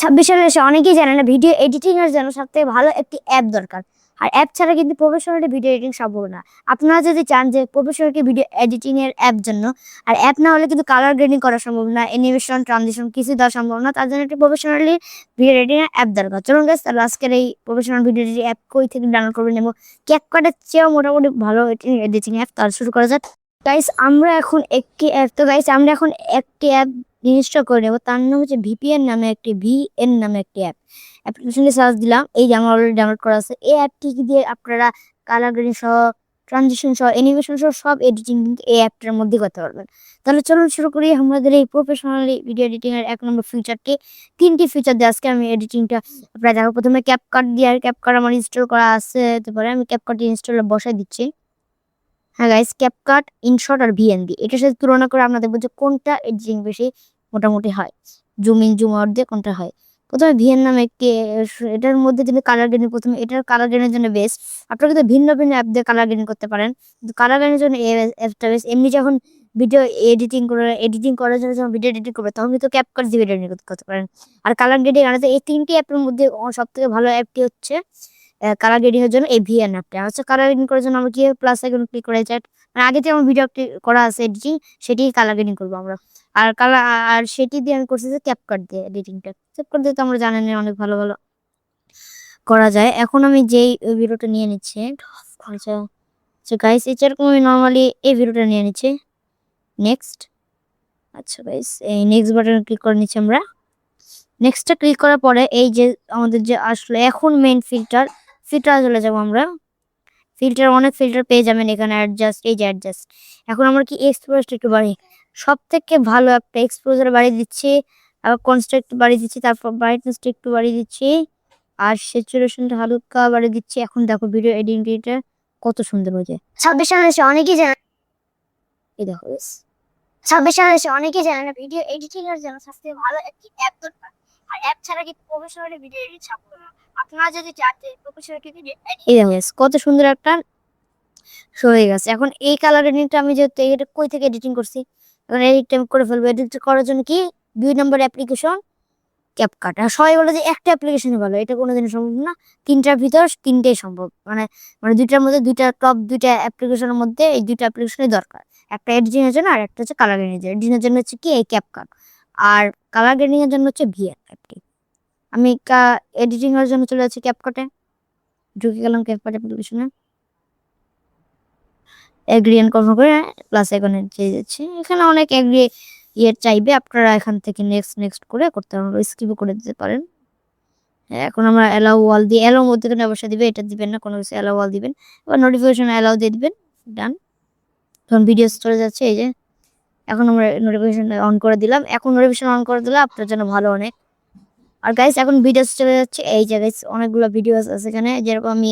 26 সালে এসে অনেকেই জানে না ভিডিও এডিটিং এর জন্য সবথেকে ভালো একটি অ্যাপ দরকার। আর অ্যাপ ছাড়া কিন্তু প্রফেশনালি ভিডিও এডিটিং সম্ভব না। আপনারা যদি চান যে প্রফেশনালি ভিডিও এডিটিং এর অ্যাপ জন্য, আর অ্যাপ না হলে কিন্তু কালার গ্রেডিং করা সম্ভব না, অ্যানিমেশন, ট্রানজিশন কিছু দেওয়া সম্ভব না। তার জন্য একটি প্রফেশনালি ভিডিও এডিটিং এর অ্যাপ দরকার। চলুন গাইস, তাহলে আজকের এই প্রফেশনাল ভিডিও এডিটিং অ্যাপ কই থেকে ডাউনলোড করবেন এবং ক্যাপকাটের চেয়েও মোটামুটি ভালো এডিটিং অ্যাপ, তাহলে শুরু করা যাক। গাইস আমরা এখন একটি অ্যাপ ইনস্টল করে নেবো। তার নাম হচ্ছে ভিপিএন নামে একটি অ্যাপ। অ্যাপ্লিকেশনে সার্চ দিলাম, এই যে আমার অলরেডি ডাউনলোড করা আছে। এই অ্যাপটি দিয়ে আপনারা কালার গ্রেডিং সহ, ট্রানজিশন সহ, অ্যানিমেশন সহ সব এডিটিং কিন্তু এই অ্যাপটার মধ্যে করতে পারবেন। তাহলে চলুন শুরু করি আমাদের এই প্রফেশনালি ভিডিও এডিটিং এর 1 নম্বর ফিচারটি। 3টি ফিচার দিয়ে আজকে আমি এডিটিংটা আপনারা দেখো। প্রথমে ক্যাপকাট দিয়ে, আর ক্যাপকাট আমার ইনস্টল করা আছে, তারপরে আমি ক্যাপকাট ইনস্টলে বসাই দিচ্ছি। হ্যাঁ গাইস, ক্যাপকাট, ইনশট আর ভিএনডি এটার সাথে তুলনা করে আমরা দেখবো যে কোনটা এডিটিং বেশি মোটামুটি হয়, জুম ইন জুম আউট দিয়ে কোনটা হয়। প্রথমে ভিএন নামে একটি, এটার মধ্যে যদি কালার গ্রেডিং, প্রথমে এটার কালার গ্রেডিং এর জন্য বেস্ট। আপনারা কিন্তু ভিন্ন ভিন্ন অ্যাপ দিয়ে কালার গ্রেডিং করতে পারেন, কিন্তু কালার গ্রেডিং এর জন্য এই অ্যাপটা বেস্ট। এমনি যখন ভিডিও এডিটিং করার জন্য যখন ভিডিও এডিটিং করবে তখন কিন্তু ক্যাপকাট দিয়ে ভিডিও এডিটিং করতে পারেন। আর কালার গ্রেডিং আনাতে এই 3টি অ্যাপের মধ্যে সব থেকে ভালো অ্যাপটি হচ্ছে কালার গ্রেডিং এর জন্য এই ভিএন অ্যাপটা হচ্ছে। কালার গ্রেডিং করার জন্য আমরা কি প্লাস আইকন ক্লিক করে যাই, মানে আগে যে আমার ভিডিও করা আছে এডিটিং, সেটি কালার গ্রেডিং করবো আমরা। আর সেটি দিয়ে আমি করছি যে ক্যাপকাট দিয়ে এডিটিংটা। ক্যাপকাট দিয়ে তো আমরা জানেন অনেক ভালো ভালো করা যায়। এখন আমি যেই ভিডিওটা নিয়ে নিচ্ছি, আচ্ছা গাইস, এরকম আমি নর্মালি এই ভিডিওটা নিয়ে নিচ্ছি। নেক্সট। আচ্ছা গাইস, এই নেক্সট বাটনে ক্লিক করে নিচ্ছি আমরা। নেক্সটটা ক্লিক করার পরে এই যে আমাদের যে আসলে এখন মেইন ফিল্টার চলে যাবো আমরা। ফিল্টার, অনেক ফিল্টার পেয়ে যাবেন এখানে। অ্যাডজাস্ট, এই যে অ্যাডজাস্ট। এখন আমরা কি এক্সপোজারটা একটু বাড়ি, সব থেকে ভালো একটা এক্সপোজার বাড়িয়ে দিচ্ছি, আবার কনস্ট্রাক্ট একটু বাড়িয়ে দিচ্ছি, তারপর ব্রাইটনেসটা একটু বাড়িয়ে দিচ্ছি, আর স্যাচুরেশনটা হালকা বাড়িয়ে দিচ্ছি। এখন দেখো ভিডিও এডিটিংটা কত সুন্দর হয়েছে। 26 সালে এসে অনেকেই জানে, এই দেখো 26 সালে এসে অনেকেই জানে না ভিডিও এডিটিং এর জন্য সবথেকে ভালো একটি অ্যাপ দরকার। আর অ্যাপ ছাড়া কি প্রফেশনালি ভিডিও এডিট সম্ভব না। আপনারা যদি চান প্রফেশনালি ভিডিও, এই দেখো কত সুন্দর একটা হয়ে গেছে। এখন এই কালার এডিটটা আমি যেহেতু এটা কই থেকে এডিটিং করছি, এখন এডিটটা আমি করে ফেলবো। এডিট করার জন্য কি 2 নম্বর অ্যাপ্লিকেশন ক্যাপকাট। আর সবাই বলে যে একটা অ্যাপ্লিকেশনই ভালো, এটা কোনোদিন সম্ভব না। 3টার ভিতর 3টেই সম্ভব, মানে মানে 2টার মধ্যে, 2টা টপ 2টা অ্যাপ্লিকেশনের মধ্যে এই 2টা অ্যাপ্লিকেশনই দরকার। একটা এডিটিং এর জন্য আর একটা হচ্ছে কালার গ্রেডিং এর জন্য। এডিটিং এর জন্য হচ্ছে কি এই ক্যাপকাট, আর কালার গ্রেডিং এর জন্য হচ্ছে ভিএন অ্যাপটি। আমি এডিটিং এর জন্য চলে যাচ্ছি ক্যাপকাটে, ঢুকে গেলাম ক্যাপকাট অ্যাপ্লিকেশনে। এগ্রি এন্ড কনফার্ম করে প্লাস আইকনে চেয়ে যাচ্ছে। এখানে অনেক এগ্রি চাইবে, আপনারা এখান থেকে নেক্সট করে করতে পারেন, স্কিপ করে দিতে পারেন। এখন আমরা অ্যালাউ ওয়াল দিয়ে, অ্যালাউ মধ্যে অবশ্যই দিবে, এটা দিবেন না কোনো কিছু, অ্যালাউ ওয়াল দিবেন। এবার নোটিফিকেশন অ্যালাউ দিয়ে দিবেন, ডান। তখন ভিডিও চলে যাচ্ছে, এই যে এখন আমরা নোটিফিকেশন অন করে দিলাম। এখন নোটিফিকেশন অন করে দিলে আপনার জন্য ভালো অনেক। আর গাইস এখন ভিডিও চলে যাচ্ছে, এই যে গাইস অনেকগুলো ভিডিও আছে এখানে। যেরকম আমি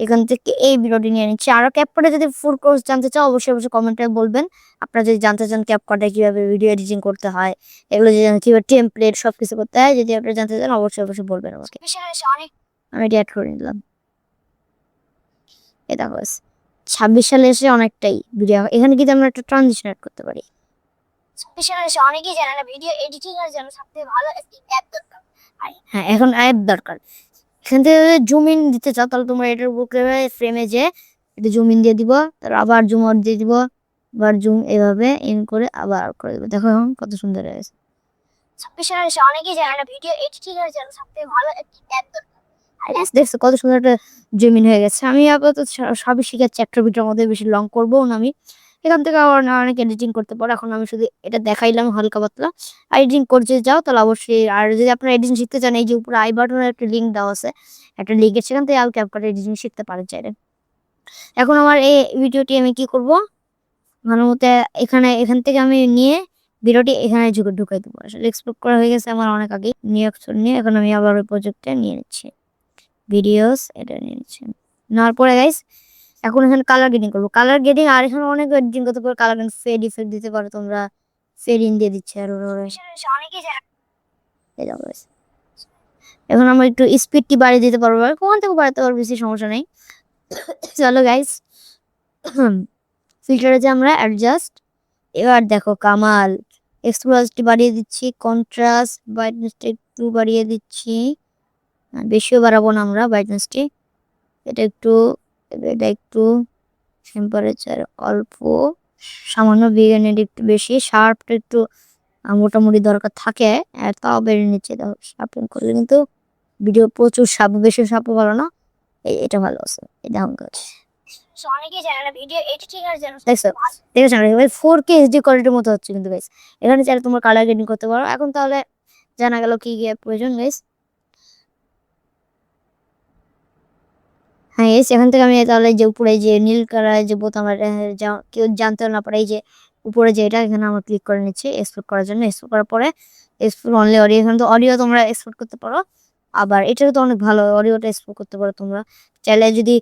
এখান থেকে এই ভিডিওটি নিয়ে নিচ্ছি। আরো ক্যাপকাটে যদি ফুল কোর্স জানতে চাও অবশ্যই কমেন্টে বলবেন। আপনারা যদি জানতে চান ক্যাপকাটে কিভাবে ভিডিও এডিটিং করতে হয়, এগুলো যদি কিভাবে টেমপ্লেট সবকিছু করতে হয়, যদি আপনারা জানতে চান অবশ্যই বলবেন আমাকে। আমি এটি অ্যাড করে নিলাম। এই দেখো 26 সালে এসে অনেকটাই ভিডিও, এখানে কিন্তু আমরা একটা ট্রানজিশন অ্যাড করতে পারি। 26 সালে এসে অনেকেই জানে না ভিডিও এডিটিং এর জন্য সবথেকে ভালো একটি অ্যাপ দরকার। হ্যাঁ, এখন অ্যাপ দরকার। এখান থেকে জুম ইন দিতে চাও তাহলে তোমরা এটার উপরে ফ্রেমে যে এটা জুম ইন দিয়ে দিব, তারপর আবার জুম আউট দিয়ে দিব, আবার জুম এভাবে ইন করে আবার করে দিব। দেখো এখন কত সুন্দর হয়েছে। 26 সালে এসে অনেকেই জানে না ভিডিও এডিটিং এর জন্য সবথেকে ভালো একটি অ্যাপ দরকার। দেখছো কত সুন্দর একটা জুম ইন হয়ে গেছে। আমি আপাতত সবই শিখাচ্ছি, একটা ভিডিওর মধ্যে বেশি লং করবো না আমি। এখান থেকে আবার অনেক এডিটিং করতে পারো। এখন আমি শুধু এটা দেখাইলাম হালকা পাতলা। এডিটিং করতে যাও তাহলে অবশ্যই, আর যদি আপনারা এডিটিং শিখতে চান এই যে উপরে আই বাটনের একটা লিঙ্ক দেওয়া আছে, একটা লিঙ্কের, সেখান থেকে ক্যাপকাট এডিটিং শিখতে পারেন চাইলে। এখন আমার এই ভিডিওটি আমি কি করব, ভালো মতো এখান থেকে আমি নিয়ে ভিডিওটি এখানে ঢুকাই দেবো। আসলে এক্সপোর্ট করা হয়ে গেছে আমার অনেক আগে, নিয়ে এখন আমি আবার ওই প্রজেক্টটা নিয়ে নিচ্ছি, ভিডিওস এটা নিয়ে নিচ্ছি। নেওয়ার পরে গাইস এখন এখানে কালার গ্রেডিং করবো। কালার গ্রেডিং আর এখানে অনেক এডিটিং করতে পারো। কালার গ্রেডিং ফেড ইফেক্ট দিতে পারো তোমরা, ফেড ইন দিয়ে দিচ্ছে। আর এখন আমরা একটু স্পিডটি বাড়িয়ে দিতে পারবো, কোন থেকে বাড়াতে পারবো, বেশি সমস্যা নেই। চলো গাইস, ফিল্টারে যে আমরা অ্যাডজাস্ট, এবার দেখো কামাল, এক্সপোজারটি বাড়িয়ে দিচ্ছি, কন্ট্রাস্ট ব্রাইটনেসটা একটু বাড়িয়ে দিচ্ছি, বেশিও বাড়াবো না আমরা ব্রাইটনেসটি। এটা একটু টেম্পারেচার অল্প, সামান্য বিরিয়ানির একটু বেশি, শার্পটা একটু মোটামুটি দরকার থাকে। তাও বেড়ে নিচ্ছে, তাও শার্পেন করলে কিন্তু ভিডিও প্রচুর সাপ, বেশি সাপও ভালো না। এটা ভালো আছে, এটা আমাকে দেখেছো 4K HD কোয়ালিটির মতো হচ্ছে কিন্তু গাইস। এখানে চাইলে তোমরা কালার গ্রেডিং করতে পারো। এখন তাহলে জানা গেল কি কি প্রয়োজন গাইস। হ্যাঁ এস এখান থেকে আমি তাহলে যে উপরে যে নীল কালার যে বোতাম কেউ জানতেও না পারে, এই যে উপরে যে এটা, এখানে আমরা ক্লিক করে নিচ্ছি এক্সপোর্ট করার জন্য। এক্সপোর্ট করার পরে এক্সপোর্ট অনলি অডিও, এখানে তো অডিও তোমরা এক্সপোর্ট করতে পারো। আবার এটাও তো অনেক ভালো, অডিওটা এক্সপোর্ট করতে পারো তোমরা চাইলে। যদি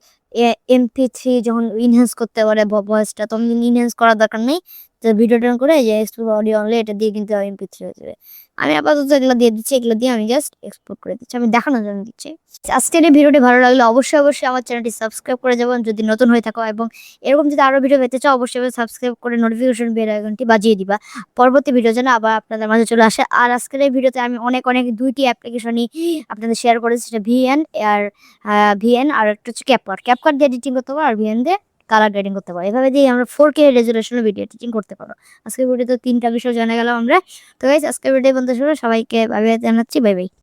MP3 যখন ইনহ্যান্স করতে পারে ভয়েসটা, তখন ইনহ্যান্স করার দরকার নেই। তো ভিডিওটা করে যে এক্সপোর্ট অডিও অনলি, এটা দিয়ে কিন্তু MP3 হয়ে যাবে। আমি আপাতত এগুলো দিয়ে দিচ্ছি, এগুলো দিয়ে আমি জাস্ট এক্সপোর্ট করে দিচ্ছি, আমি দেখানোর জন্য দিচ্ছি। আজকের এই ভিডিওটি ভালো লাগলে অবশ্যই আমার চ্যানেলটি সাবস্ক্রাইব করে যাবেন যদি নতুন হয়ে থাকো, এবং এরকম যদি আরো ভিডিও পেতে চাও অবশ্যই সাবস্ক্রাইব করে নোটিফিকেশন বেল আইকনটি বাজিয়ে দিবা, পরবর্তী ভিডিও যেন আবার আপনাদের মাঝে চলে আসে। আর আজকের এই ভিডিওতে আমি অনেক দুইটি অ্যাপ্লিকেশনই আপনাদের শেয়ার করেছি, সেটা ভিএন আর একটা হচ্ছে ক্যাপকাট দিয়ে এডিটিং করতে পারো, আর ভিএন দিয়ে কালার গ্রেডিং করতে পারো। এভাবে দিয়ে আমরা 4K রেজুলেশনের ভিডিও এডিটিং করতে পারো। আজকের ভিডিওতে 3টা বিষয় জানা গেল আমরা। তো গাইস আজকের ভিডিও বন্ধু সবাইকে ভাবে জানাচ্ছি, বাই বাই।